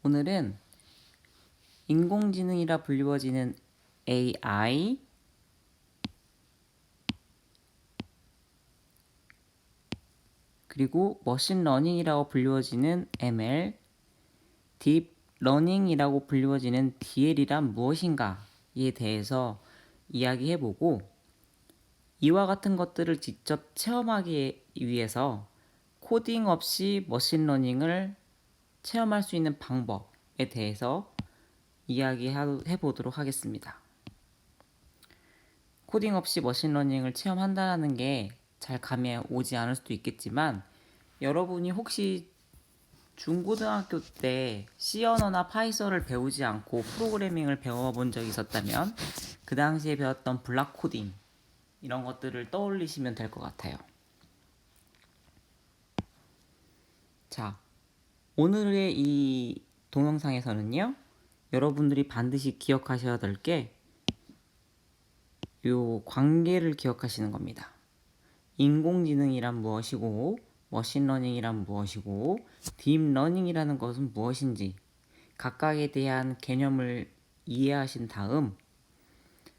오늘은 인공지능이라 불리워지는 AI, 그리고 머신러닝이라고 불리워지는 ML, 딥러닝이라고 불리워지는 DL이란 무엇인가에 대해서 이야기해보고, 이와 같은 것들을 직접 체험하기 위해서 코딩 없이 머신러닝을 체험할 수 있는 방법에 대해서 이야기해보도록 하겠습니다. 코딩 없이 머신러닝을 체험한다는 게 잘 감이 오지 않을 수도 있겠지만, 여러분이 혹시 중고등학교 때 C 언어나 파이썬을 배우지 않고 프로그래밍을 배워본 적이 있었다면 그 당시에 배웠던 블락 코딩 이런 것들을 떠올리시면 될 것 같아요. 자, 오늘의 이 동영상에서는요, 여러분들이 반드시 기억하셔야 될 게 요 관계를 기억하시는 겁니다. 인공지능이란 무엇이고, 머신러닝이란 무엇이고, 딥러닝이라는 것은 무엇인지 각각에 대한 개념을 이해하신 다음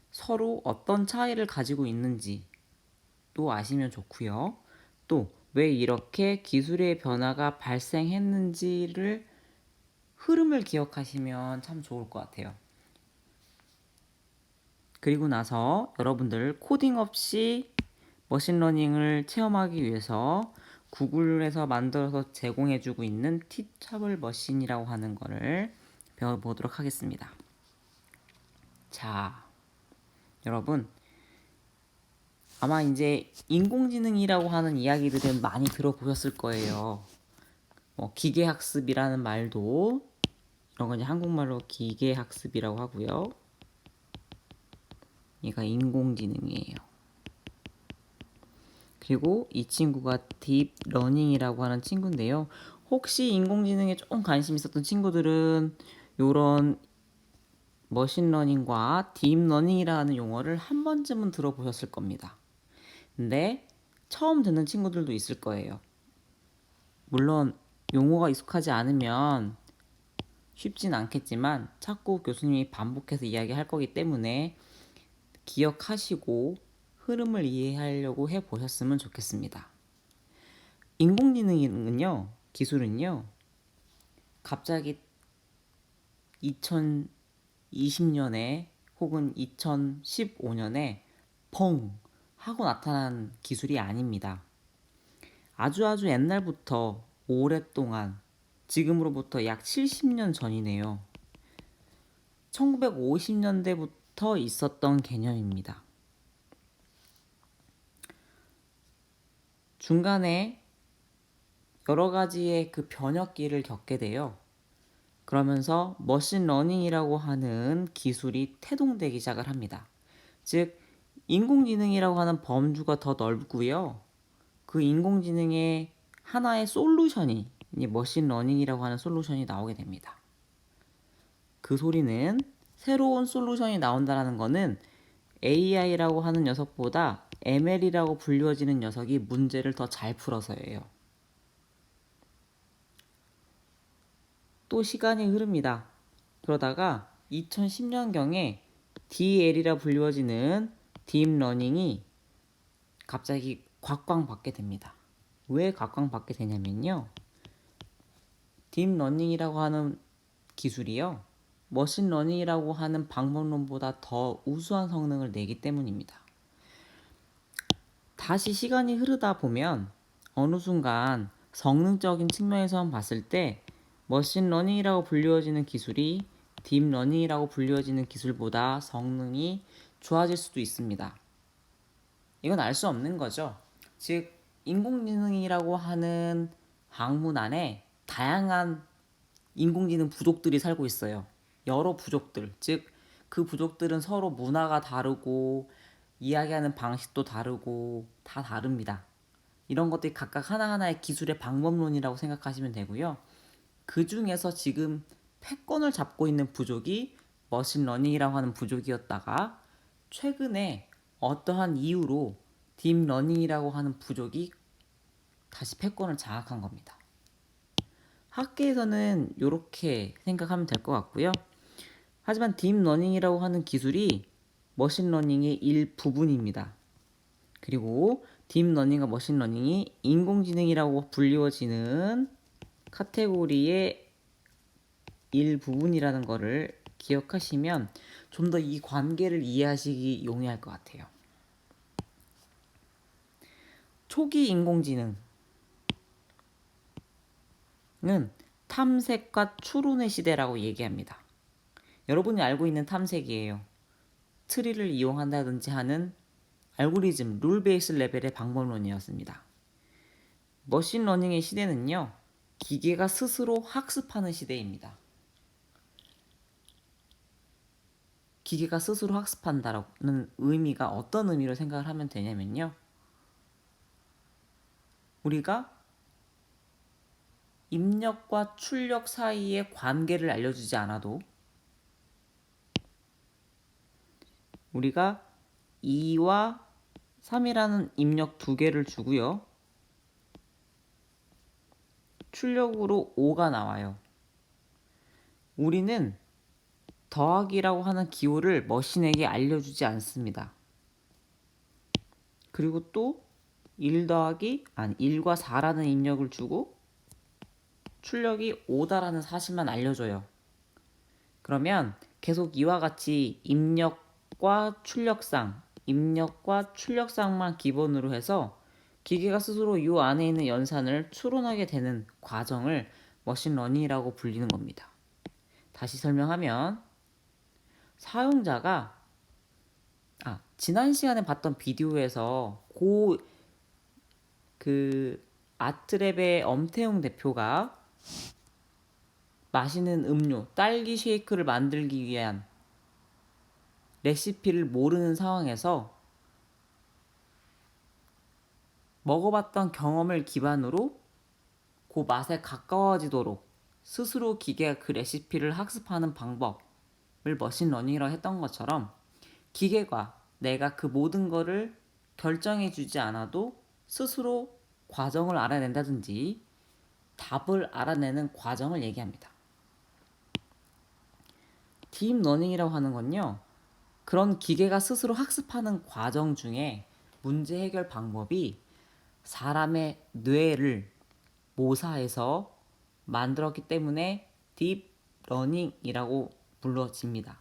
서로 어떤 차이를 가지고 있는지 또 아시면 좋고요. 또 왜 이렇게 기술의 변화가 발생했는지를 흐름을 기억하시면 참 좋을 것 같아요. 그리고 나서 여러분들 코딩 없이 머신러닝을 체험하기 위해서 구글에서 만들어서 제공해주고 있는 티처블 머신이라고 하는 거를 배워보도록 하겠습니다. 자, 여러분 아마 이제 인공지능이라고 하는 이야기들은 많이 들어보셨을 거예요. 기계학습이라는 말도 이런 건 이제 한국말로 기계학습이라고 하고요. 얘가 인공지능이에요. 그리고 이 친구가 딥러닝이라고 하는 친구인데요. 혹시 인공지능에 조금 관심 있었던 친구들은 이런 머신러닝과 딥러닝이라는 용어를 한 번쯤은 들어보셨을 겁니다. 근데 처음 듣는 친구들도 있을 거예요. 물론 용어가 익숙하지 않으면 쉽진 않겠지만 자꾸 교수님이 반복해서 이야기할 거기 때문에 기억하시고 흐름을 이해하려고 해보셨으면 좋겠습니다. 인공지능은요, 기술은요, 갑자기 2020년에 혹은 2015년에 펑 하고 나타난 기술이 아닙니다. 아주 옛날부터 오랫동안, 지금으로부터 약 70년 전이네요. 1950년대부터 있었던 개념입니다. 중간에 여러 가지의 그 변혁기를 겪게 돼요. 그러면서 머신러닝이라고 하는 기술이 태동되기 시작을 합니다. 즉, 인공지능이라고 하는 범주가 더 넓고요. 그 인공지능의 하나의 솔루션이 머신러닝이라고 하는 솔루션이 나오게 됩니다. 그 소리는 새로운 솔루션이 나온다는 것은 AI라고 하는 녀석보다 ML이라고 불리워지는 녀석이 문제를 더 잘 풀어서예요. 또 시간이 흐릅니다. 그러다가 2010년경에 DL이라 불리워지는 딥러닝이 갑자기 곽광받게 됩니다. 왜 곽광받게 되냐면요. 딥러닝이라고 하는 기술이요. 머신러닝이라고 하는 방법론보다 더 우수한 성능을 내기 때문입니다. 다시 시간이 흐르다 보면 어느 순간 성능적인 측면에서 봤을 때 머신러닝이라고 불리워지는 기술이 딥러닝이라고 불리워지는 기술보다 성능이 좋아질 수도 있습니다. 이건 알 수 없는 거죠. 즉, 인공지능이라고 하는 학문 안에 다양한 인공지능 부족들이 살고 있어요. 여러 부족들, 즉 그 부족들은 서로 문화가 다르고 이야기하는 방식도 다르고 다 다릅니다. 이런 것들이 각각 하나하나의 기술의 방법론이라고 생각하시면 되고요. 그 중에서 지금 패권을 잡고 있는 부족이 머신러닝이라고 하는 부족이었다가 최근에 어떠한 이유로 딥러닝이라고 하는 부족이 다시 패권을 장악한 겁니다. 학계에서는 이렇게 생각하면 될 것 같고요. 하지만 딥러닝이라고 하는 기술이 머신러닝의 일부분입니다. 그리고 딥러닝과 머신러닝이 인공지능이라고 불리워지는 카테고리의 일부분이라는 것을 기억하시면 좀 더 이 관계를 이해하시기 용이할 것 같아요. 초기 인공지능은 탐색과 추론의 시대라고 얘기합니다. 여러분이 알고 있는 탐색이에요. 트리를 이용한다든지 하는 알고리즘, 룰 베이스 레벨의 방법론이었습니다. 머신러닝의 시대는요, 기계가 스스로 학습하는 시대입니다. 기계가 스스로 학습한다는 의미가 어떤 의미로 생각을 하면 되냐면요, 우리가 입력과 출력 사이의 관계를 알려주지 않아도 우리가 2와 3이라는 입력 두 개를 주고요, 출력으로 5가 나와요. 우리는 더하기라고 하는 기호를 머신에게 알려주지 않습니다. 그리고 또 1과 4라는 입력을 주고 출력이 5다라는 사실만 알려줘요. 그러면 계속 이와 같이 입력과 출력상만 기본으로 해서 기계가 스스로 이 안에 있는 연산을 추론하게 되는 과정을 머신러닝이라고 불리는 겁니다. 다시 설명하면 사용자가 지난 시간에 봤던 비디오에서 아트랩의 엄태웅 대표가 마시는 음료, 딸기 쉐이크를 만들기 위한 레시피를 모르는 상황에서 먹어봤던 경험을 기반으로 그 맛에 가까워지도록 스스로 기계가 그 레시피를 학습하는 방법을 머신러닝이라고 했던 것처럼 기계가 내가 그 모든 거를 결정해주지 않아도 스스로 과정을 알아낸다든지 답을 알아내는 과정을 얘기합니다. 딥러닝이라고 하는 건요, 그런 기계가 스스로 학습하는 과정 중에 문제 해결 방법이 사람의 뇌를 모사해서 만들었기 때문에 딥러닝이라고 불러집니다.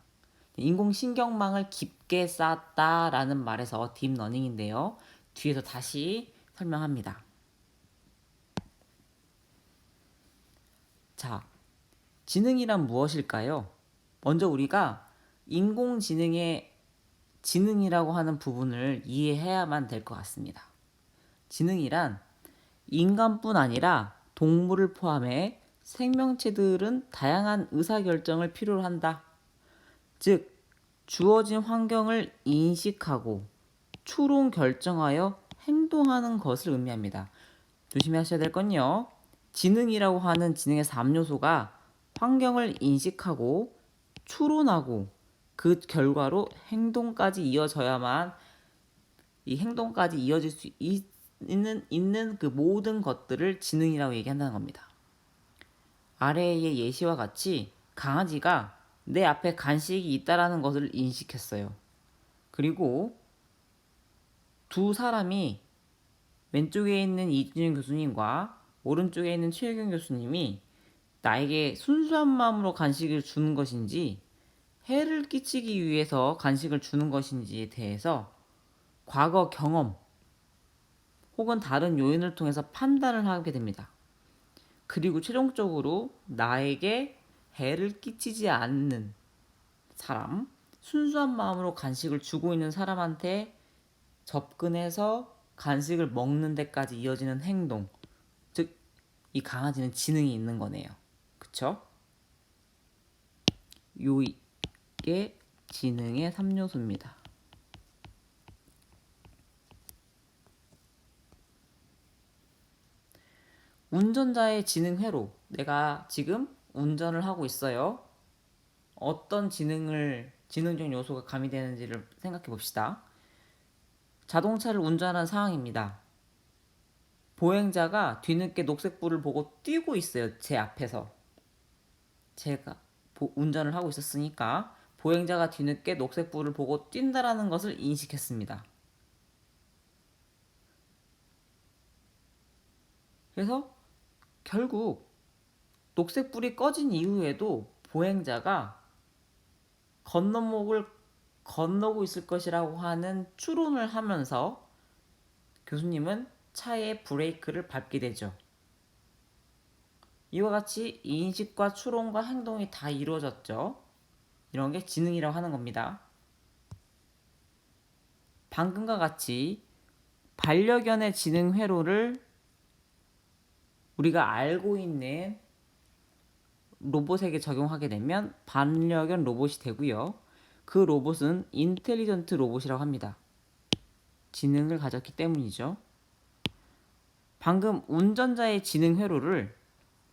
인공신경망을 깊게 쌓았다라는 말에서 딥러닝인데요. 뒤에서 다시 설명합니다. 자, 지능이란 무엇일까요? 먼저 우리가 인공지능의 지능이라고 하는 부분을 이해해야만 될 것 같습니다. 지능이란 인간뿐 아니라 동물을 포함해 생명체들은 다양한 의사결정을 필요로 한다. 즉, 주어진 환경을 인식하고 추론 결정하여 행동하는 것을 의미합니다. 조심하셔야 될 건요, 지능이라고 하는 지능의 3요소가 환경을 인식하고 추론하고 그 결과로 행동까지 이어져야만, 이 행동까지 이어질 수 있는 그 모든 것들을 지능이라고 얘기한다는 겁니다. 아래의 예시와 같이 강아지가 내 앞에 간식이 있다라는 것을 인식했어요. 그리고 두 사람이 왼쪽에 있는 이준영 교수님과 오른쪽에 있는 최혜경 교수님이 나에게 순수한 마음으로 간식을 주는 것인지 해를 끼치기 위해서 간식을 주는 것인지에 대해서 과거 경험 혹은 다른 요인을 통해서 판단을 하게 됩니다. 그리고 최종적으로 나에게 해를 끼치지 않는 사람, 순수한 마음으로 간식을 주고 있는 사람한테 접근해서 간식을 먹는 데까지 이어지는 행동, 즉 이 강아지는 지능이 있는 거네요. 그쵸? 요게 지능의 3요소입니다. 운전자의 지능 회로, 내가 지금 운전을 하고 있어요. 어떤 지능적 요소가 가미되는지를 생각해 봅시다. 자동차를 운전하는 상황입니다. 보행자가 뒤늦게 녹색불을 보고 뛰고 있어요. 제 앞에서. 제가 운전을 하고 있었으니까 보행자가 뒤늦게 녹색불을 보고 뛴다라는 것을 인식했습니다. 그래서 결국 녹색불이 꺼진 이후에도 보행자가 건너목을 건너고 있을 것이라고 하는 추론을 하면서 교수님은 차의 브레이크를 밟게 되죠. 이와 같이 인식과 추론과 행동이 다 이루어졌죠. 이런 게 지능이라고 하는 겁니다. 방금과 같이 반려견의 지능 회로를 우리가 알고 있는 로봇에게 적용하게 되면 반려견 로봇이 되고요. 그 로봇은 인텔리전트 로봇이라고 합니다. 지능을 가졌기 때문이죠. 방금 운전자의 지능 회로를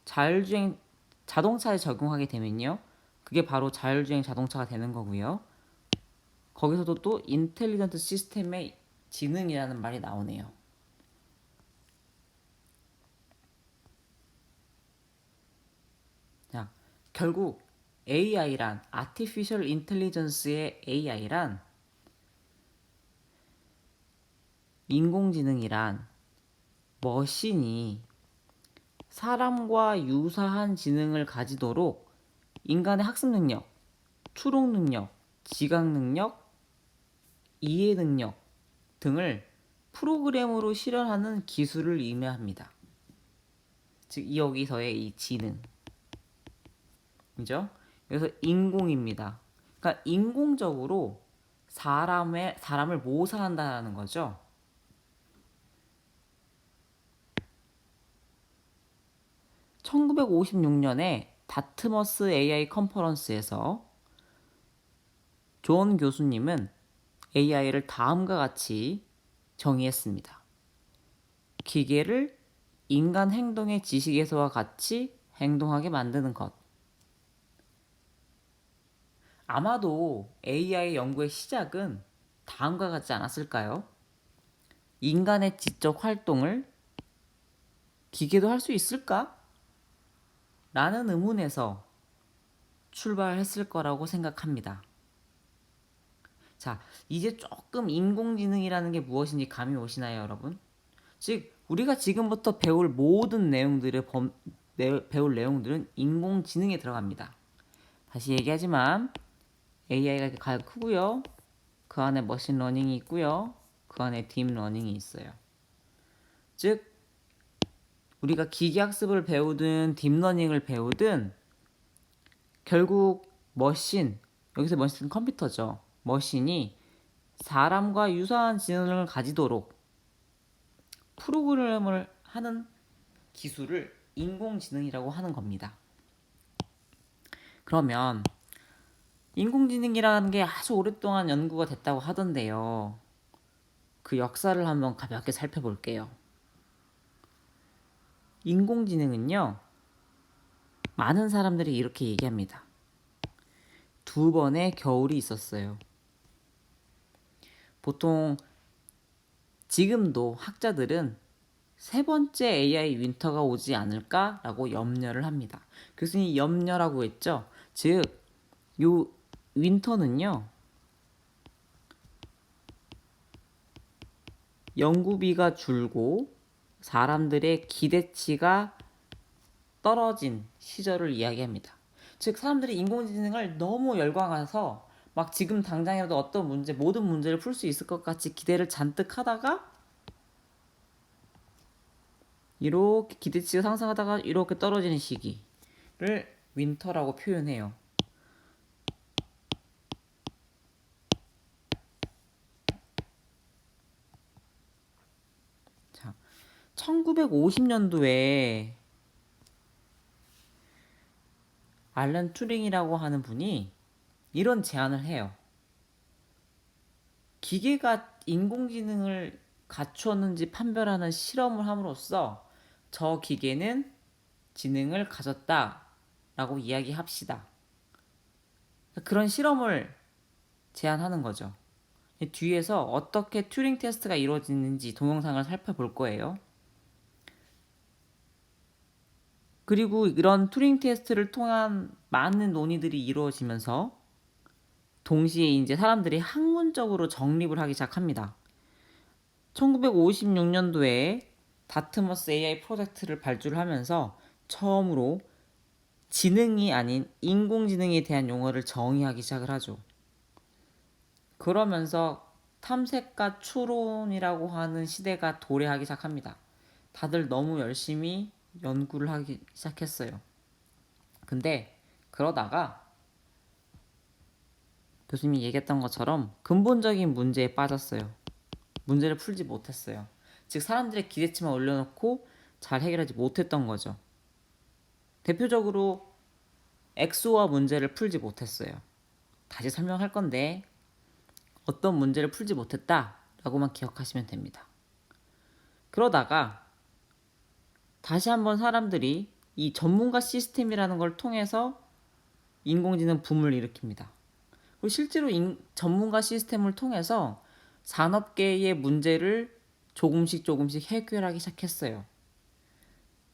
자율주행 자동차에 적용하게 되면요. 그게 바로 자율주행 자동차가 되는 거고요. 거기서도 또 인텔리전트 시스템의 지능이라는 말이 나오네요. 자, 결국 AI란 Artificial Intelligence의 AI란 인공지능이란 머신이 사람과 유사한 지능을 가지도록 인간의 학습 능력, 추론 능력, 지각 능력, 이해 능력 등을 프로그램으로 실현하는 기술을 의미합니다. 즉 여기서의 이 지능이죠. 그래서 인공입니다. 그러니까 인공적으로 사람을 모사한다는 거죠. (1956년에) 다트머스 AI 컨퍼런스에서 존 교수님은 AI를 다음과 같이 정의했습니다. 기계를 인간 행동의 지식에서와 같이 행동하게 만드는 것. 아마도 AI 연구의 시작은 다음과 같지 않았을까요? 인간의 지적 활동을 기계도 할 수 있을까? 라는 의문에서 출발했을 거라고 생각합니다. 자, 이제 조금 인공지능이라는 게 무엇인지 감이 오시나요, 여러분? 즉, 우리가 지금부터 배울 모든 배울 내용들은 인공지능에 들어갑니다. 다시 얘기하지만 AI가 가장 크고요. 그 안에 머신러닝이 있고요. 그 안에 딥러닝이 있어요. 즉, 우리가 기계학습을 배우든 딥러닝을 배우든 결국 여기서 머신은 컴퓨터죠. 머신이 사람과 유사한 지능을 가지도록 프로그램을 하는 기술을 인공지능이라고 하는 겁니다. 그러면 인공지능이라는 게 아주 오랫동안 연구가 됐다고 하던데요. 그 역사를 한번 가볍게 살펴볼게요. 인공지능은요, 많은 사람들이 이렇게 얘기합니다. 2번의 겨울이 있었어요. 보통 지금도 학자들은 3번째 AI 윈터가 오지 않을까라고 염려를 합니다. 교수님이 염려라고 했죠. 즉, 요 윈터는요, 연구비가 줄고 사람들의 기대치가 떨어진 시절을 이야기합니다. 즉, 사람들이 인공지능을 너무 열광해서 막 지금 당장이라도 모든 문제를 풀 수 있을 것 같이 기대를 잔뜩 하다가 이렇게 기대치가 상승하다가 이렇게 떨어지는 시기를 윈터라고 표현해요. 자, 1950년도에 알런 튜링이라고 하는 분이 이런 제안을 해요. 기계가 인공지능을 갖추었는지 판별하는 실험을 함으로써 저 기계는 지능을 가졌다라고 이야기합시다. 그런 실험을 제안하는 거죠. 뒤에서 어떻게 튜링 테스트가 이루어지는지 동영상을 살펴볼 거예요. 그리고 이런 튜링 테스트를 통한 많은 논의들이 이루어지면서 동시에 이제 사람들이 학문적으로 정립을 하기 시작합니다. 1956년도에 다트머스 AI 프로젝트를 발주를 하면서 처음으로 지능이 아닌 인공지능에 대한 용어를 정의하기 시작을 하죠. 그러면서 탐색과 추론이라고 하는 시대가 도래하기 시작합니다. 다들 너무 열심히 연구를 하기 시작했어요. 근데 그러다가 교수님이 얘기했던 것처럼 근본적인 문제에 빠졌어요. 문제를 풀지 못했어요. 즉 사람들의 기대치만 올려놓고 잘 해결하지 못했던 거죠. 대표적으로 엑소와 문제를 풀지 못했어요. 다시 설명할 건데 어떤 문제를 풀지 못했다라고만 기억하시면 됩니다. 그러다가 다시 한번 사람들이 이 전문가 시스템이라는 걸 통해서 인공지능 붐을 일으킵니다. 그리고 실제로 전문가 시스템을 통해서 산업계의 문제를 조금씩 해결하기 시작했어요.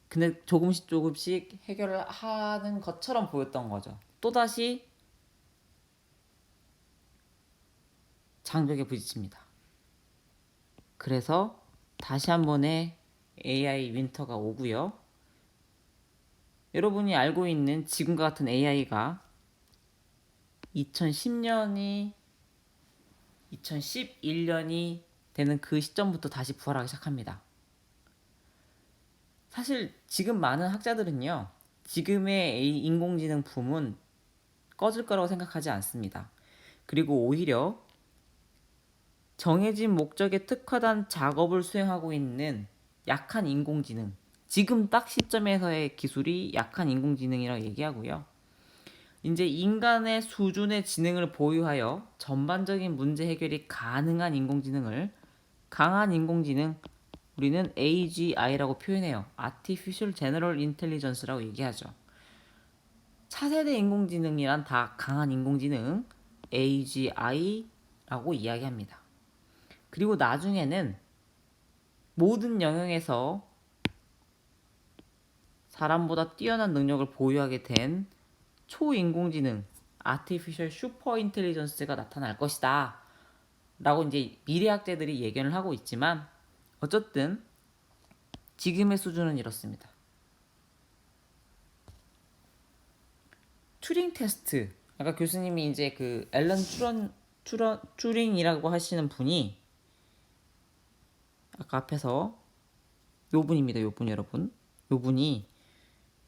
근데 조금씩 해결을 하는 것처럼 보였던 거죠. 또다시 장벽에 부딪힙니다. 그래서 다시 한 번의 AI 윈터가 오고요. 여러분이 알고 있는 지금과 같은 AI가 2011년이 되는 그 시점부터 다시 부활하기 시작합니다. 사실 지금 많은 학자들은요, 지금의 인공지능 붐은 꺼질 거라고 생각하지 않습니다. 그리고 오히려 정해진 목적에 특화된 작업을 수행하고 있는 약한 인공지능, 지금 딱 시점에서의 기술이 약한 인공지능이라고 얘기하고요. 이제 인간의 수준의 지능을 보유하여 전반적인 문제 해결이 가능한 인공지능을 강한 인공지능, 우리는 AGI라고 표현해요. Artificial General Intelligence라고 얘기하죠. 차세대 인공지능이란 다 강한 인공지능, AGI라고 이야기합니다. 그리고 나중에는 모든 영역에서 사람보다 뛰어난 능력을 보유하게 된 초인공지능, Artificial Super Intelligence가 나타날 것이다 라고 이제 미래학자들이 예견을 하고 있지만 어쨌든 지금의 수준은 이렇습니다. 튜링 테스트, 아까 교수님이 이제 그 앨런 튜링이라고 하시는 분이 아까 앞에서 요 분입니다. 요 분 여러분. 요 분이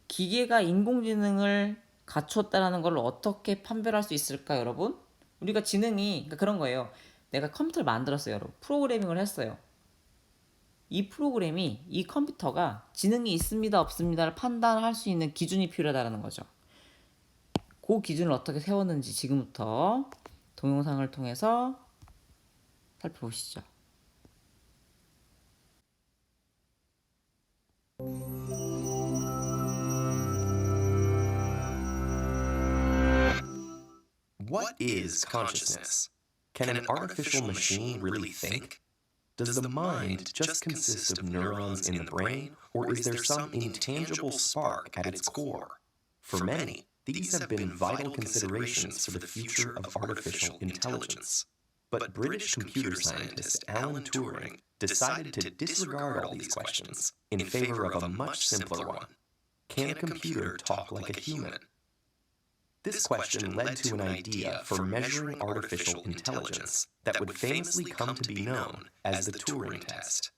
기계가 인공지능을 갖추었다라는 걸 어떻게 판별할 수 있을까, 여러분? 우리가 지능이 그러니까 그런 거예요. 내가 컴퓨터를 만들었어요, 여러분. 프로그래밍을 했어요. 이 프로그램이 이 컴퓨터가 지능이 있습니다, 없습니다를 판단할 수 있는 기준이 필요하다는 거죠. 그 기준을 어떻게 세웠는지 지금부터 동영상을 통해서 살펴보시죠. What is consciousness? Can an artificial machine really think? Does the mind just consist of neurons in the brain, or is there some intangible spark at its core? For many, these have been vital considerations for the future of artificial intelligence. But British computer scientist Alan Turing decided to disregard all these questions in favor of a much simpler one. Can a computer talk like a human? This question led to an idea for measuring artificial intelligence that would famously come to be known as the Turing test.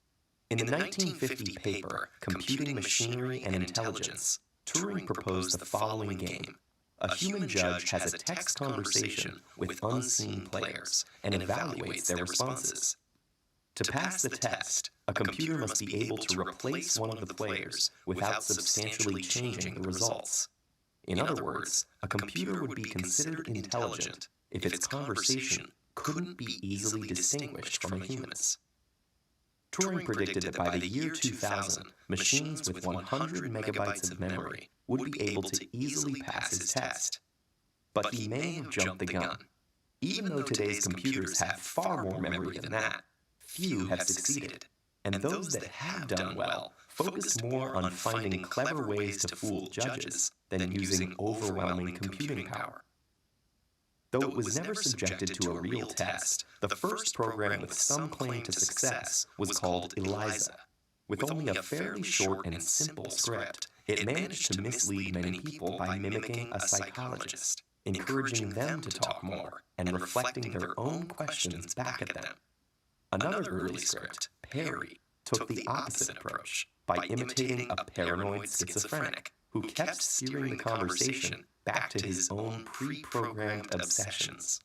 In the 1950 paper, Computing Machinery and Intelligence, Turing proposed the following game. A human judge has a text conversation with unseen players and evaluates their responses. To pass the test, a computer must be able to replace one of the players without substantially changing the results. In other words, a computer would be considered intelligent if its conversation couldn't be easily distinguished from a human's. Turing predicted that by the year 2000, machines with 100 megabytes of memory would be able to easily pass his test. But he may have jumped the gun. Even though today's computers have far more memory than that, few have succeeded. and those that have done well focused more on finding clever ways to fool judges than using overwhelming computing power. Though it was never subjected to a real test, the first program with some claim to success was called ELIZA. With only a fairly short and simple script, it managed to mislead many people by mimicking a psychologist, encouraging them to talk more and reflecting their own questions back at them. Another early script, Perry, took the opposite approach by imitating a paranoid schizophrenic who kept steering the conversation back to his own pre-programmed obsessions.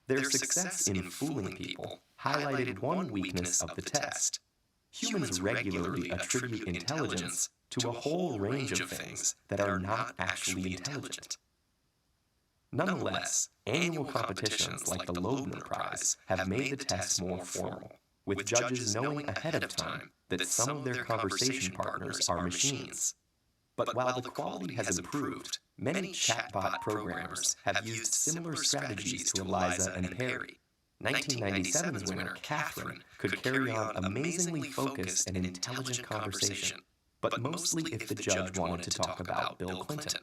Their success in fooling people highlighted one weakness of the test. Humans regularly attribute intelligence to a whole range of things that are not actually intelligent. Nonetheless, annual competitions like the Loebner Prize have made the test more formal, with judges knowing ahead of time that some of their conversation partners are machines. But while the quality has improved, many chatbot programmers have used similar strategies to Eliza and Perry. 1997's winner, Catherine, could carry on amazingly focused and intelligent conversation, but mostly if the judge wanted to talk about Bill Clinton.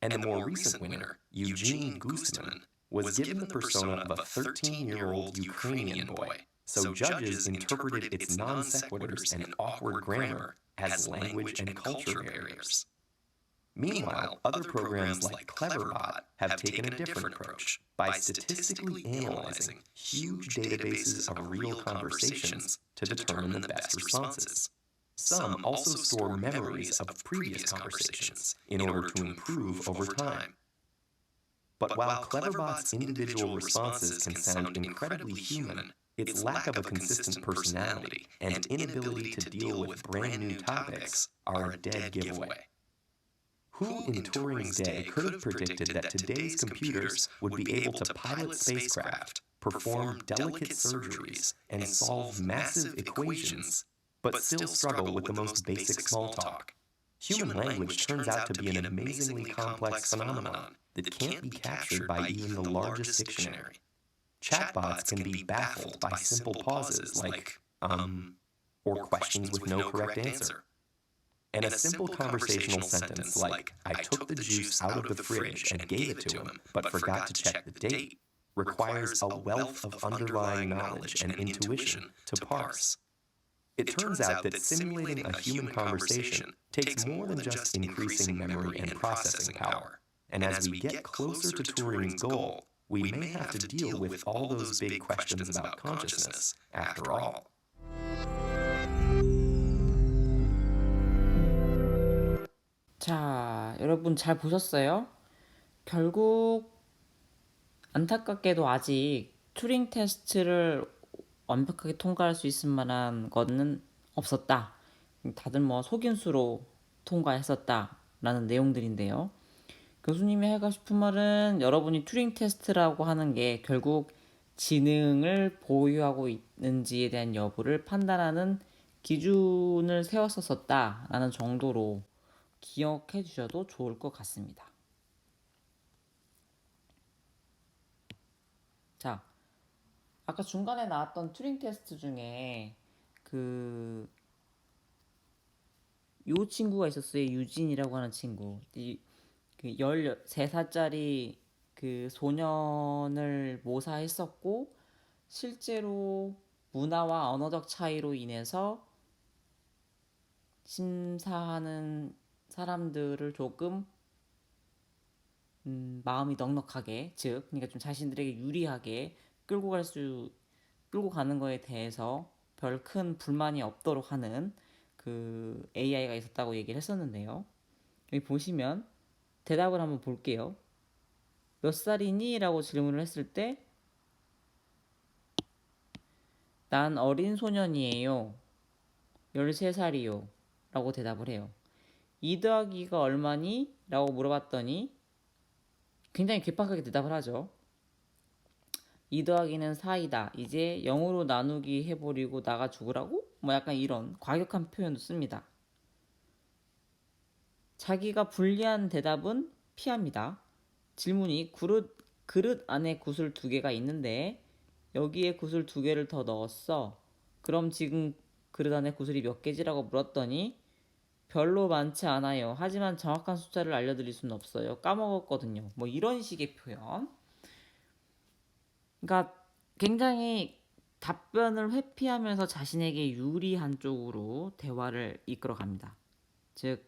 And the more recent winner, Eugene Gustman, was given the persona of a 13-year-old Ukrainian boy, so judges interpreted its non sequiturs and awkward grammar as language and culture barriers. Meanwhile, other programs like Cleverbot have taken a different approach by statistically analyzing huge databases of real conversations to determine the best responses. Some also store memories of previous conversations in order to improve over time. But while Cleverbot's individual responses can sound incredibly human, its lack of a consistent personality and inability to deal with brand new topics are a dead giveaway. Who in Turing's day could have predicted that today's computers would be able to pilot spacecraft, perform delicate surgeries, and solve massive equations, but still struggle with the most basic small talk? Human language turns out to be an amazingly complex phenomenon that can't be captured by even the largest dictionary. Chatbots can be baffled by simple pauses like, or questions with no correct answer. And a simple conversational sentence like, I took the juice out of the fridge and gave it to him, but forgot to check the date, requires a wealth of underlying knowledge and intuition to parse. It turns out that simulating a human conversation takes more than just increasing memory and processing power. And as we get closer to Turing's goal, we may have to deal with all those big questions about consciousness, after all. 자, 여러분 잘 보셨어요? 결국 안타깝게도 아직 튜링 테스트를 완벽하게 통과할 수 있을 만한 거는 없었다. 다들 뭐 속임수로 통과했었다라는 내용들인데요. 교수님이 하고 싶은 말은 여러분이 튜링 테스트라고 하는 게 결국 지능을 보유하고 있는지에 대한 여부를 판단하는 기준을 세웠었다라는 정도로 기억해 주셔도 좋을 것 같습니다. 자, 아까 중간에 나왔던 튜링 테스트 중에 요 친구가 있었어요. 유진이라고 하는 친구. 그 13살짜리 그 소년을 모사했었고 실제로 문화와 언어적 차이로 인해서 심사하는 사람들을 조금 마음이 넉넉하게, 즉 그러니까 좀 자신들에게 유리하게 끌고 가는 거에 대해서 별 큰 불만이 없도록 하는 그 AI가 있었다고 얘기를 했었는데요. 여기 보시면 대답을 한번 볼게요. 몇 살이니? 라고 질문을 했을 때 난 어린 소년이에요. 13살이요. 라고 대답을 해요. 2 더하기가 얼마니? 라고 물어봤더니 굉장히 괴팍하게 대답을 하죠. 2 더하기는 4이다. 이제 0으로 나누기 해버리고 나가 죽으라고? 뭐 약간 이런 과격한 표현도 씁니다. 자기가 불리한 대답은 피합니다. 질문이 그릇 안에 구슬 2개가 있는데 여기에 구슬 2개를 더 넣었어. 그럼 지금 그릇 안에 구슬이 몇 개지라고 물었더니 별로 많지 않아요. 하지만 정확한 숫자를 알려드릴 수는 없어요. 까먹었거든요. 뭐 이런 식의 표현. 그러니까 굉장히 답변을 회피하면서 자신에게 유리한 쪽으로 대화를 이끌어 갑니다. 즉,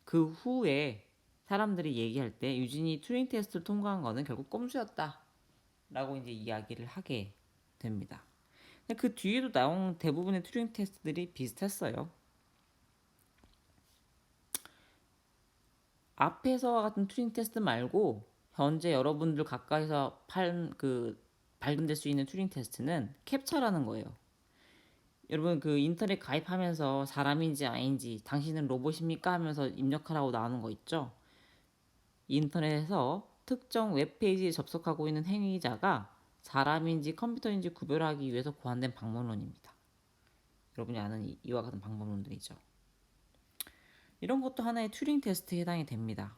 그 후에 사람들이 얘기할 때 유진이 튜링 테스트를 통과한 거는 결국 꼼수였다. 라고 이제 이야기를 하게 됩니다. 근데 그 뒤에도 나온 대부분의 튜링 테스트들이 비슷했어요. 앞에서와 같은 튜링 테스트 말고 현재 여러분들 가까이서 발견될 수 있는 튜링 테스트는 캡처라는 거예요. 여러분 그 인터넷 가입하면서 사람인지 아닌지 당신은 로봇입니까 하면서 입력하라고 나오는 거 있죠. 인터넷에서 특정 웹페이지에 접속하고 있는 행위자가 사람인지 컴퓨터인지 구별하기 위해서 고안된 방법론입니다. 여러분이 아는 이와 같은 방법론들이죠. 이런 것도 하나의 튜링 테스트에 해당이 됩니다.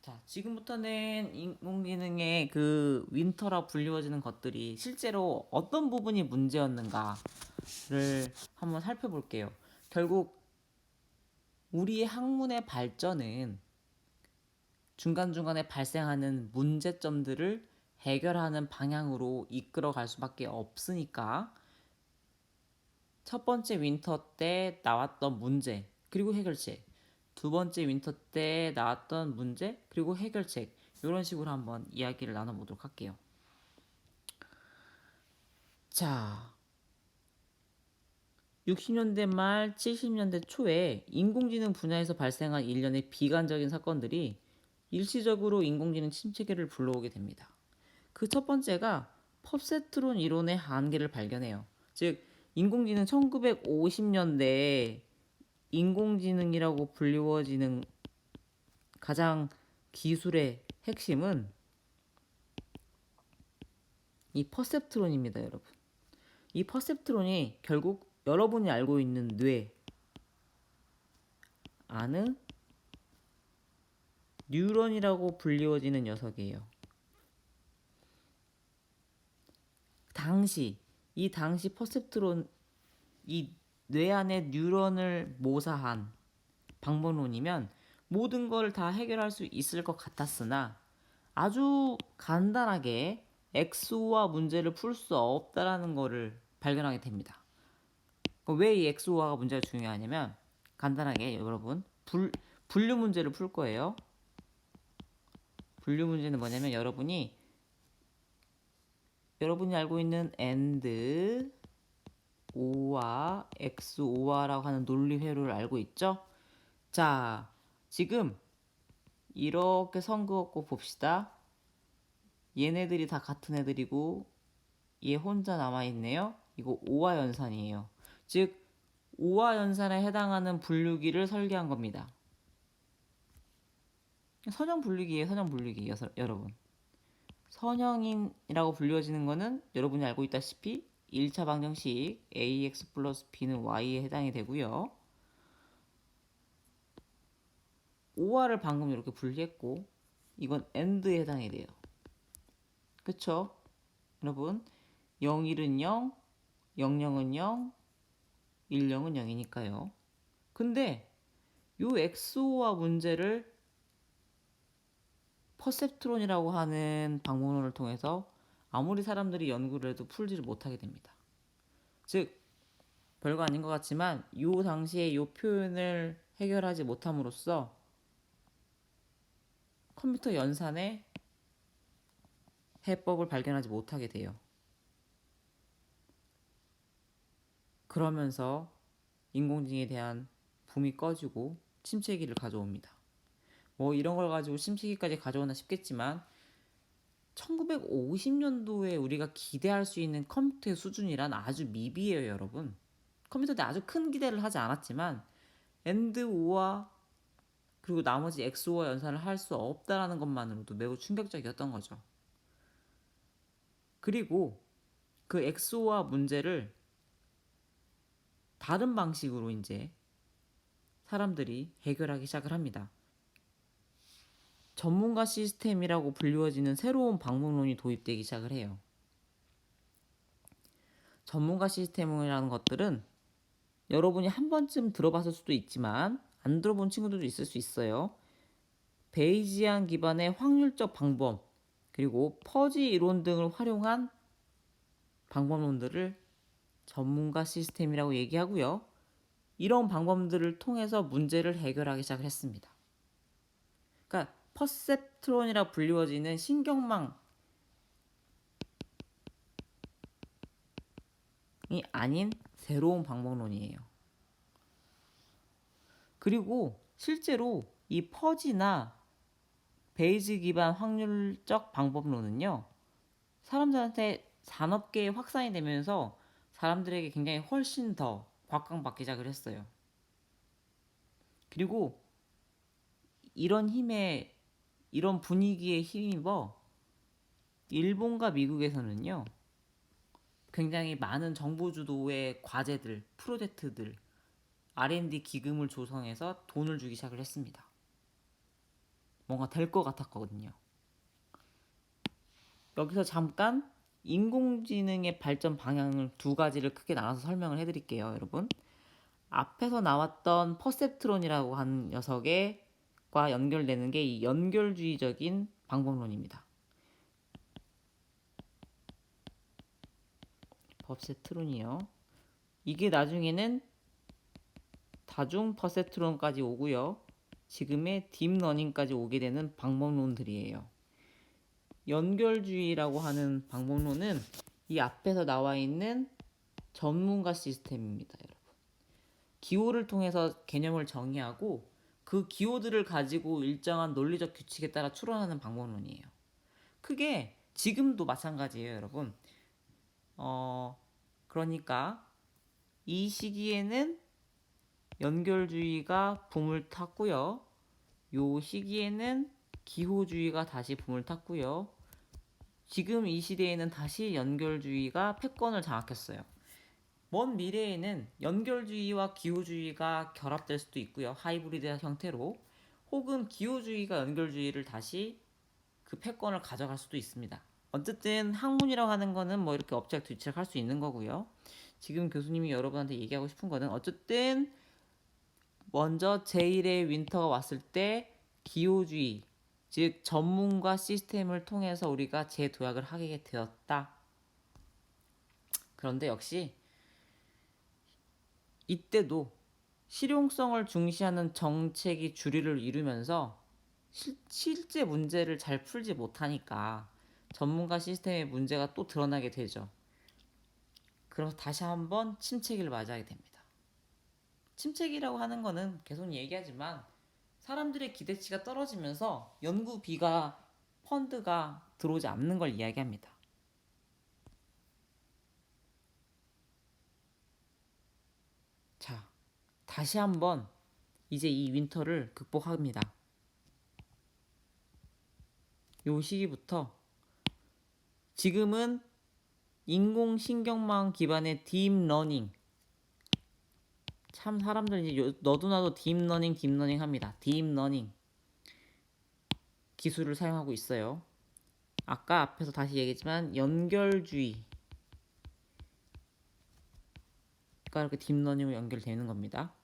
자, 지금부터는 인공지능의 그 윈터라 불리워지는 것들이 실제로 어떤 부분이 문제였는가를 한번 살펴볼게요. 결국 우리의 학문의 발전은 중간중간에 발생하는 문제점들을 해결하는 방향으로 이끌어갈 수밖에 없으니까 첫 번째 윈터 때 나왔던 문제 그리고 해결책, 두 번째 윈터 때 나왔던 문제 그리고 해결책, 이런 식으로 한번 이야기를 나눠보도록 할게요. 자, 60년대 말 70년대 초에 인공지능 분야에서 발생한 일련의 비관적인 사건들이 일시적으로 인공지능 침체기를 불러오게 됩니다. 그 첫 번째가 펍세트론 이론의 한계를 발견해요. 즉, 인공지능 1950년대에 인공지능이라고 불리워지는 가장 기술의 핵심은 이 퍼셉트론입니다, 여러분. 이 퍼셉트론이 결국 여러분이 알고 있는 뇌 안은 뉴런이라고 불리워지는 녀석이에요. 이 당시 퍼셉트론, 이 뇌 안에 뉴런을 모사한 방법론이면 모든 걸 다 해결할 수 있을 것 같았으나 아주 간단하게 XO와 문제를 풀 수 없다라는 것을 발견하게 됩니다. 왜 이 XO가 문제가 중요하냐면 간단하게 여러분 분류 문제를 풀 거예요. 분류 문제는 뭐냐면 여러분이 알고 있는 AND, OR, XOR라고 하는 논리 회로를 알고 있죠? 자, 지금 이렇게 선 그었고 봅시다. 얘네들이 다 같은 애들이고 얘 혼자 남아있네요. 이거 오화 연산이에요. 즉 오화 연산에 해당하는 분류기를 설계한 겁니다. 선형 분류기예요. 선형 분류기 여러분. 선형인이라고 불려지는 거는 여러분이 알고 있다시피 1차 방정식 ax 플러스 b는 y에 해당이 되고요. 오화를 방금 이렇게 분리했고 이건 AND에 해당이 돼요. 그쵸? 여러분 01은 0, 00은 0, 10은 0이니까요. 근데 요 XO와 문제를 퍼셉트론이라고 하는 방법론을 통해서 아무리 사람들이 연구를 해도 풀지를 못하게 됩니다. 즉 별거 아닌 것 같지만 요 당시에 요 표현을 해결하지 못함으로써 컴퓨터 연산의 해법을 발견하지 못하게 돼요. 그러면서 인공지능에 대한 붐이 꺼지고 침체기를 가져옵니다. 뭐 이런 걸 가지고 침체기까지 가져오나 싶겠지만 1950년도에 우리가 기대할 수 있는 컴퓨터의 수준이란 아주 미비해요, 여러분. 컴퓨터에 아주 큰 기대를 하지 않았지만 AND, OR 그리고 나머지 XOR 연산을 할 수 없다라는 것만으로도 매우 충격적이었던 거죠. 그리고 그 XOR 문제를 다른 방식으로 이제 사람들이 해결하기 시작을 합니다. 전문가 시스템이라고 불리워지는 새로운 방법론이 도입되기 시작을 해요. 전문가 시스템이라는 것들은 여러분이 한 번쯤 들어봤을 수도 있지만 안 들어본 친구들도 있을 수 있어요. 베이지안 기반의 확률적 방법, 그리고 퍼지 이론 등을 활용한 방법론들을 전문가 시스템이라고 얘기하고요. 이런 방법들을 통해서 문제를 해결하기 시작을 했습니다. 그러니까 퍼셉트론이라 불리워지는 신경망이 아닌 새로운 방법론이에요. 그리고 실제로 이 퍼지나 베이지 기반 확률적 방법론은요, 사람들한테 산업계에 확산이 되면서 사람들에게 굉장히 훨씬 더 곽강받기 시작을 했어요. 그리고 이런 분위기에 힘입어 일본과 미국에서는요, 굉장히 많은 정부 주도의 과제들, 프로젝트들, R&D 기금을 조성해서 돈을 주기 시작을 했습니다. 뭔가 될 것 같았거든요. 여기서 잠깐 인공지능의 발전 방향을 두 가지를 크게 나눠서 설명을 해드릴게요, 여러분. 앞에서 나왔던 퍼셉트론이라고 하는 녀석과 연결되는 게 이 연결주의적인 방법론입니다. 퍼셉트론이요. 이게 나중에는 다중 퍼셉트론까지 오고요. 지금의 딥러닝까지 오게 되는 방법론들이에요. 연결주의라고 하는 방법론은 이 앞에서 나와 있는 전문가 시스템입니다, 여러분. 기호를 통해서 개념을 정의하고 그 기호들을 가지고 일정한 논리적 규칙에 따라 추론하는 방법론이에요. 크게 지금도 마찬가지예요, 여러분. 그러니까 이 시기에는 연결주의가 붐을 탔고요. 요 시기에는 기호주의가 다시 붐을 탔고요. 지금 이 시대에는 다시 연결주의가 패권을 장악했어요. 먼 미래에는 연결주의와 기호주의가 결합될 수도 있고요. 하이브리드 형태로. 혹은 기호주의가 연결주의를 다시 그 패권을 가져갈 수도 있습니다. 어쨌든 학문이라고 하는 거는 뭐 이렇게 엎치락 뒤치락 할 수 있는 거고요. 지금 교수님이 여러분한테 얘기하고 싶은 거는 어쨌든 먼저 제1의 윈터가 왔을 때 기호주의, 즉 전문가 시스템을 통해서 우리가 재도약을 하게 되었다. 그런데 역시 이때도 실용성을 중시하는 정책이 주류를 이루면서 실제 문제를 잘 풀지 못하니까 전문가 시스템의 문제가 또 드러나게 되죠. 그래서 다시 한번 침체기를 맞이하게 됩니다. 침체기라고 하는 거는 계속 얘기하지만 사람들의 기대치가 떨어지면서 연구비가 펀드가 들어오지 않는 걸 이야기합니다. 자, 다시 한번 이제 이 윈터를 극복합니다. 요 시기부터 지금은 인공신경망 기반의 딥러닝, 참 사람들 이제 너도 나도 딥러닝 합니다. 딥러닝 기술을 사용하고 있어요. 아까 앞에서 다시 얘기했지만 연결주의가 이렇게 딥러닝으로 연결되는 겁니다.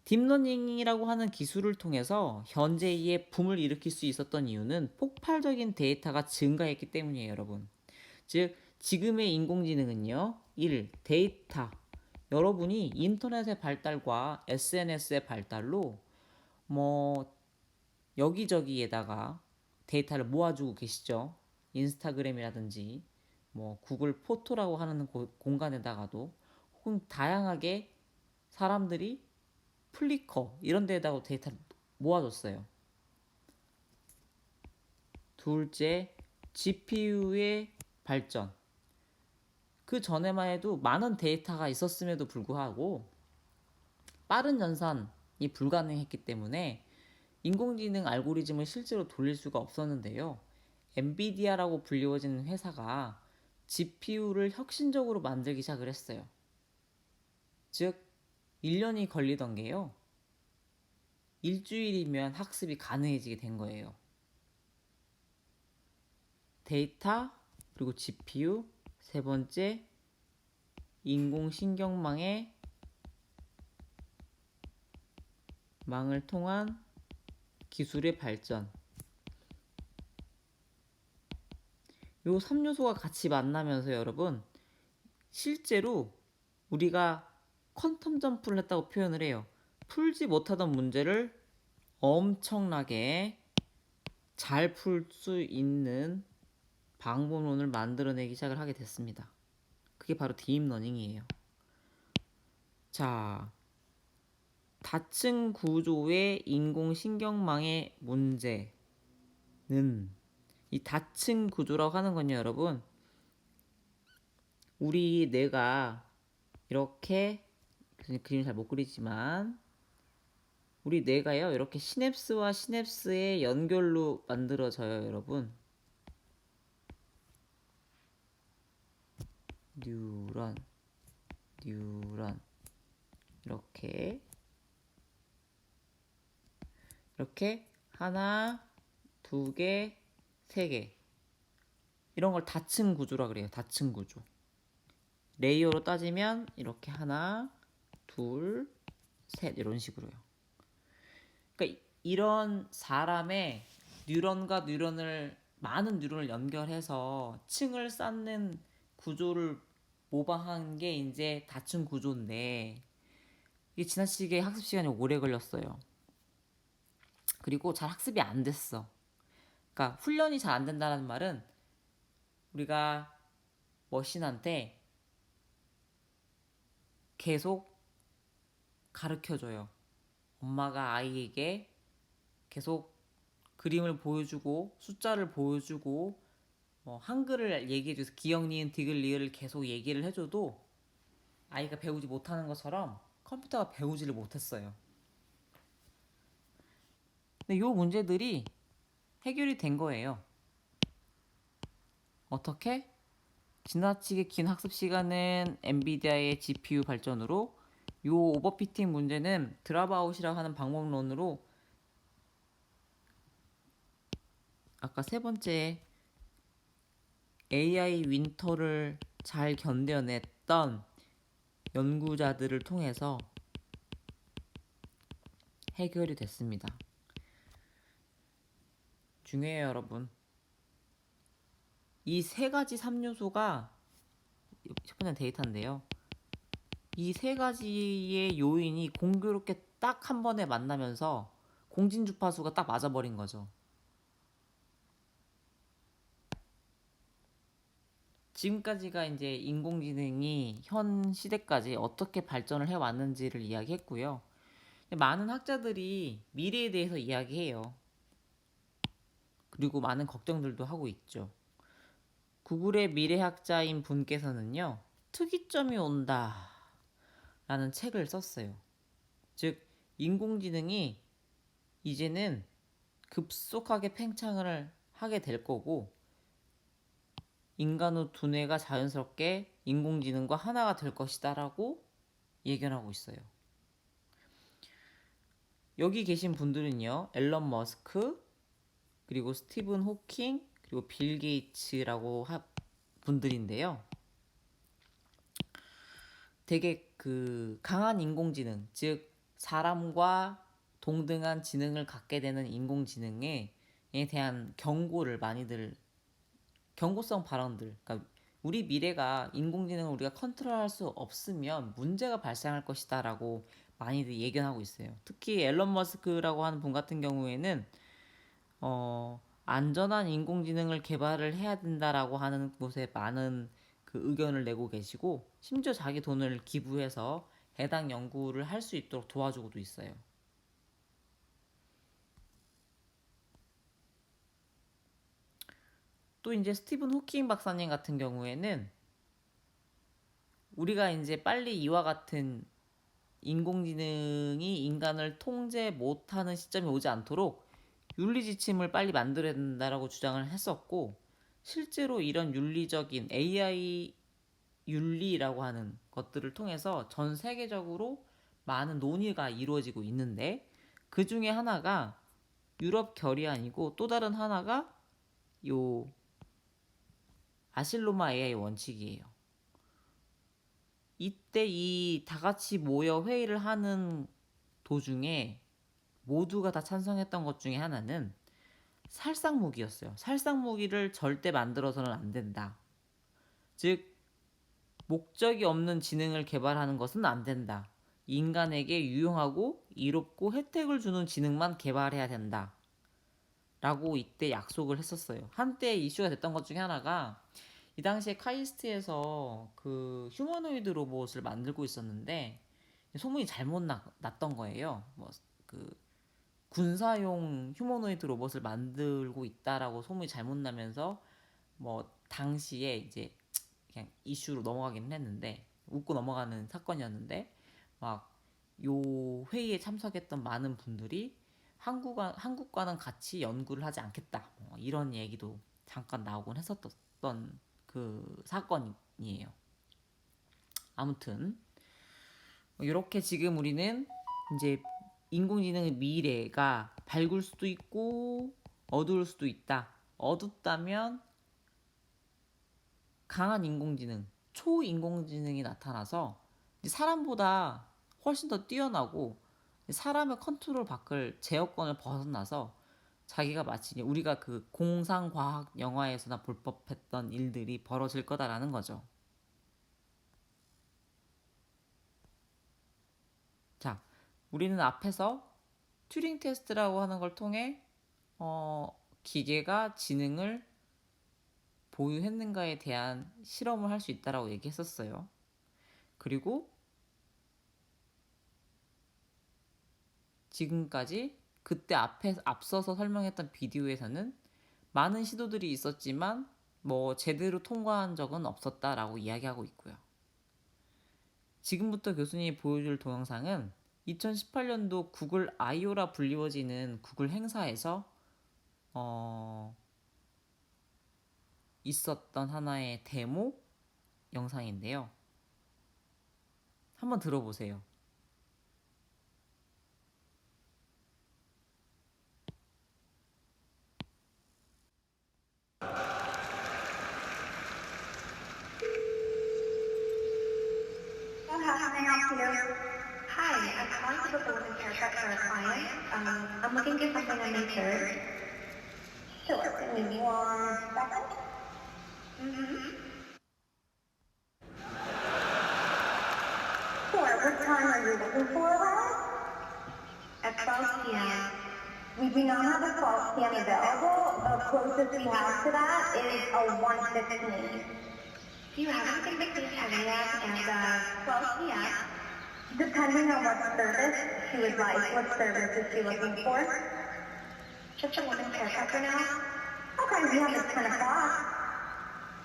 딥러닝이라고 하는 기술을 통해서 현재의 붐을 일으킬 수 있었던 이유는 폭발적인 데이터가 증가했기 때문이에요, 여러분. 즉 지금의 인공지능은요, 1. 데이터. 여러분이 인터넷의 발달과 SNS의 발달로 뭐 여기저기에다가 데이터를 모아주고 계시죠. 인스타그램이라든지 뭐 구글 포토라고 하는 공간에다가도 혹은 다양하게 사람들이 플리커 이런 데에다가 데이터를 모아줬어요. 둘째, GPU의 발전. 그 전에만 해도 많은 데이터가 있었음에도 불구하고 빠른 연산이 불가능했기 때문에 인공지능 알고리즘을 실제로 돌릴 수가 없었는데요. 엔비디아라고 불리워지는 회사가 GPU를 혁신적으로 만들기 시작을 했어요. 즉 1년이 걸리던 게요, 일주일이면 학습이 가능해지게 된 거예요. 데이터, 그리고 GPU, 세 번째 인공신경망의 망을 통한 기술의 발전. 요 3요소가 같이 만나면서 여러분 실제로 우리가 퀀텀 점프를 했다고 표현을 해요. 풀지 못하던 문제를 엄청나게 잘 풀 수 있는 방법론을 만들어내기 시작을 하게 됐습니다. 그게 바로 딥러닝이에요. 자, 다층 구조의 인공신경망의 문제는 이 다층 구조라고 하는 건요, 여러분. 우리 뇌가 이렇게 그림 잘 못 그리지만 우리 뇌가요, 이렇게 시냅스와 시냅스의 연결로 만들어져요, 여러분. 뉴런, 뉴런. 이렇게 하나, 두 개, 세 개. 이런 걸 다층 구조라 그래요. 다층 구조. 레이어로 따지면 이렇게 하나, 둘, 셋 이런 식으로요. 그러니까 이런 사람의 뉴런과 뉴런을 많은 뉴런을 연결해서 층을 쌓는 구조를 모방한 게 이제 다층 구조인데 이게 지나치게 학습 시간이 오래 걸렸어요. 그리고 잘 학습이 안 됐어. 그러니까 훈련이 잘 안 된다는 말은 우리가 머신한테 계속 가르쳐줘요. 엄마가 아이에게 계속 그림을 보여주고 숫자를 보여주고 한글을 얘기해줘서 기역, 니은, 디귿, 리을을 계속 얘기를 해줘도 아이가 배우지 못하는 것처럼 컴퓨터가 배우지를 못했어요. 근데 이 문제들이 해결이 된 거예요. 어떻게? 지나치게 긴 학습 시간은 엔비디아의 GPU 발전으로 이 오버피팅 문제는 드랍아웃이라고 하는 방법론으로 아까 세 번째 AI 윈터를 잘 견뎌냈던 연구자들을 통해서 해결이 됐습니다. 중요해요, 여러분. 이 세 가지 3요소가 첫 번째 데이터인데요. 이 세 가지의 요인이 공교롭게 딱 한 번에 만나면서 공진주파수가 딱 맞아버린 거죠. 지금까지가 이제 인공지능이 현 시대까지 어떻게 발전을 해왔는지를 이야기했고요. 많은 학자들이 미래에 대해서 이야기해요. 그리고 많은 걱정들도 하고 있죠. 구글의 미래학자인 분께서는요, 특이점이 온다 라는 책을 썼어요. 즉, 인공지능이 이제는 급속하게 팽창을 하게 될 거고 인간의 두뇌가 자연스럽게 인공지능과 하나가 될 것이다 라고 예견하고 있어요. 여기 계신 분들은요, 앨런 머스크, 그리고 스티븐 호킹, 그리고 빌 게이츠라고 분들인데요. 되게 그 강한 인공지능, 즉 사람과 동등한 지능을 갖게 되는 인공지능에 대한 경고를 많이들 경고성 발언들, 그러니까 우리 미래가 인공지능을 우리가 컨트롤할 수 없으면 문제가 발생할 것이다라고 많이들 예견하고 있어요. 특히 앨런 머스크라고 하는 분 같은 경우에는 안전한 인공지능을 개발을 해야 된다라고 하는 곳에 많은 그 의견을 내고 계시고 심지어 자기 돈을 기부해서 해당 연구를 할 수 있도록 도와주고도 있어요. 또 이제 스티븐 호킹 박사님 같은 경우에는 우리가 이제 빨리 이와 같은 인공지능이 인간을 통제 못하는 시점이 오지 않도록 윤리 지침을 빨리 만들어야 된다라고 주장을 했었고 실제로 이런 윤리적인 AI 윤리라고 하는 것들을 통해서 전 세계적으로 많은 논의가 이루어지고 있는데 그 중에 하나가 유럽 결의안이고 또 다른 하나가 요 아실로마 AI 원칙이에요. 이때 이 다 같이 모여 회의를 하는 도중에 모두가 다 찬성했던 것 중에 하나는 살상무기였어요. 살상무기를 절대 만들어서는 안 된다. 즉, 목적이 없는 지능을 개발하는 것은 안 된다. 인간에게 유용하고 이롭고 혜택을 주는 지능만 개발해야 된다. 라고 이때 약속을 했었어요. 한때 이슈가 됐던 것 중에 하나가 이 당시에 카이스트에서 그 휴머노이드 로봇을 만들고 있었는데 소문이 잘못 났던 거예요. 뭐 그 군사용 휴머노이드 로봇을 만들고 있다라고 소문이 잘못 나면서 뭐 당시에 이제 그냥 이슈로 넘어가기는 했는데 웃고 넘어가는 사건이었는데 막 요 회의에 참석했던 많은 분들이 한국과는 같이 연구를 하지 않겠다 뭐 이런 얘기도 잠깐 나오곤 했었던 그 사건이에요. 아무튼 이렇게 지금 우리는 이제 인공지능의 미래가 밝을 수도 있고 어두울 수도 있다. 어둡다면 강한 인공지능, 초인공지능이 나타나서 사람보다 훨씬 더 뛰어나고 사람의 컨트롤 밖을 제어권을 벗어나서 자기가 마치 우리가 그 공상과학 영화에서나 볼 법했던 일들이 벌어질 거다라는 거죠. 자, 우리는 앞에서 튜링 테스트라고 하는 걸 통해 기계가 지능을 보유했는가에 대한 실험을 할 수 있다라고 얘기했었어요. 그리고 지금까지 그때 앞서서 설명했던 비디오에서는 많은 시도들이 있었지만 뭐 제대로 통과한 적은 없었다라고 이야기하고 있고요. 지금부터 교수님이 보여줄 동영상은 2018년도 구글 I.O.라 불리워지는 구글 행사에서 있었던 하나의 데모 영상인데요. 한번 들어보세요. How can I help you? Hi, I'm calling to book a women's haircut for a client. I'm looking for something on May 3rd. Sure, give me 1 second. Sure, what time are you looking for around? At 12 p.m. We do not have a 12 p.m. available. The closest we have to that is a 1:15. Do you have anything between 10 a.m. and 12 p.m.? Depending on what service she would like, what service is she looking for? Just a woman's haircut for now. Okay, we have it 10 o'clock.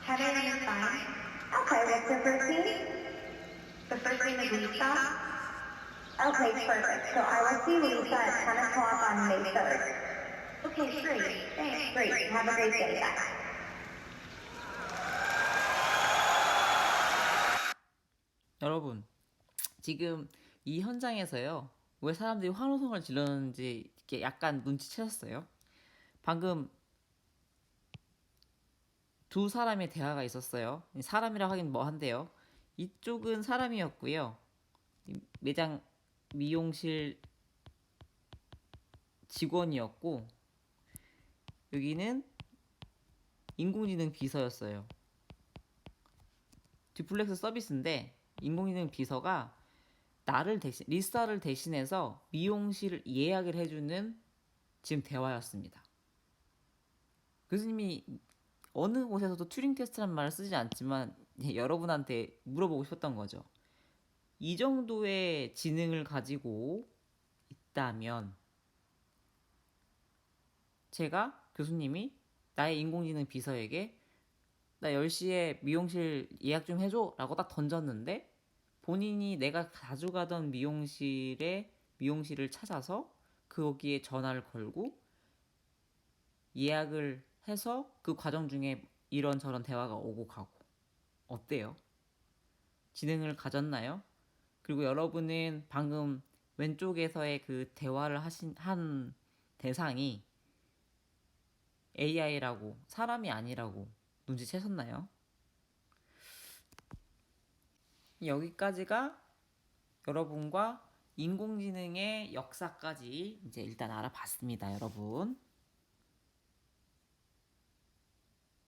10 a.m. is fine. Okay, what's your first name? The first name is Lisa. Okay, perfect. So I will see Lisa at 10 o'clock on May 3rd. Okay, great. Thanks. Great. Have a great day. Bye. 여러분, 지금 이 현장에서요, 왜 사람들이 환호성을 질렀는지 이렇게 약간 눈치채셨어요? 방금 두 사람의 대화가 있었어요. 사람이라 하긴 뭐 한데요. 이쪽은 사람이었고요. 매장 미용실 직원이었고, 여기는 인공지능 비서였어요. 듀플렉스 서비스인데 인공지능 비서가 리사를 대신해서 미용실 예약을 해주는 지금 대화였습니다. 교수님이 어느 곳에서도 튜링 테스트란 말을 쓰지 않지만 여러분한테 물어보고 싶었던 거죠. 이 정도의 지능을 가지고 있다면 제가 교수님이 나의 인공지능 비서에게 나 10시에 미용실 예약 좀 해줘 라고 딱 던졌는데 본인이 내가 자주 가던 미용실을 찾아서 거기에 전화를 걸고 예약을 해서 그 과정 중에 이런저런 대화가 오고 가고 어때요? 지능을 가졌나요? 그리고 여러분은 방금 왼쪽에서의 그 대화를 한 대상이 AI라고 사람이 아니라고 눈치채셨나요? 여기까지가 여러분과 인공지능의 역사까지 이제 일단 알아봤습니다, 여러분.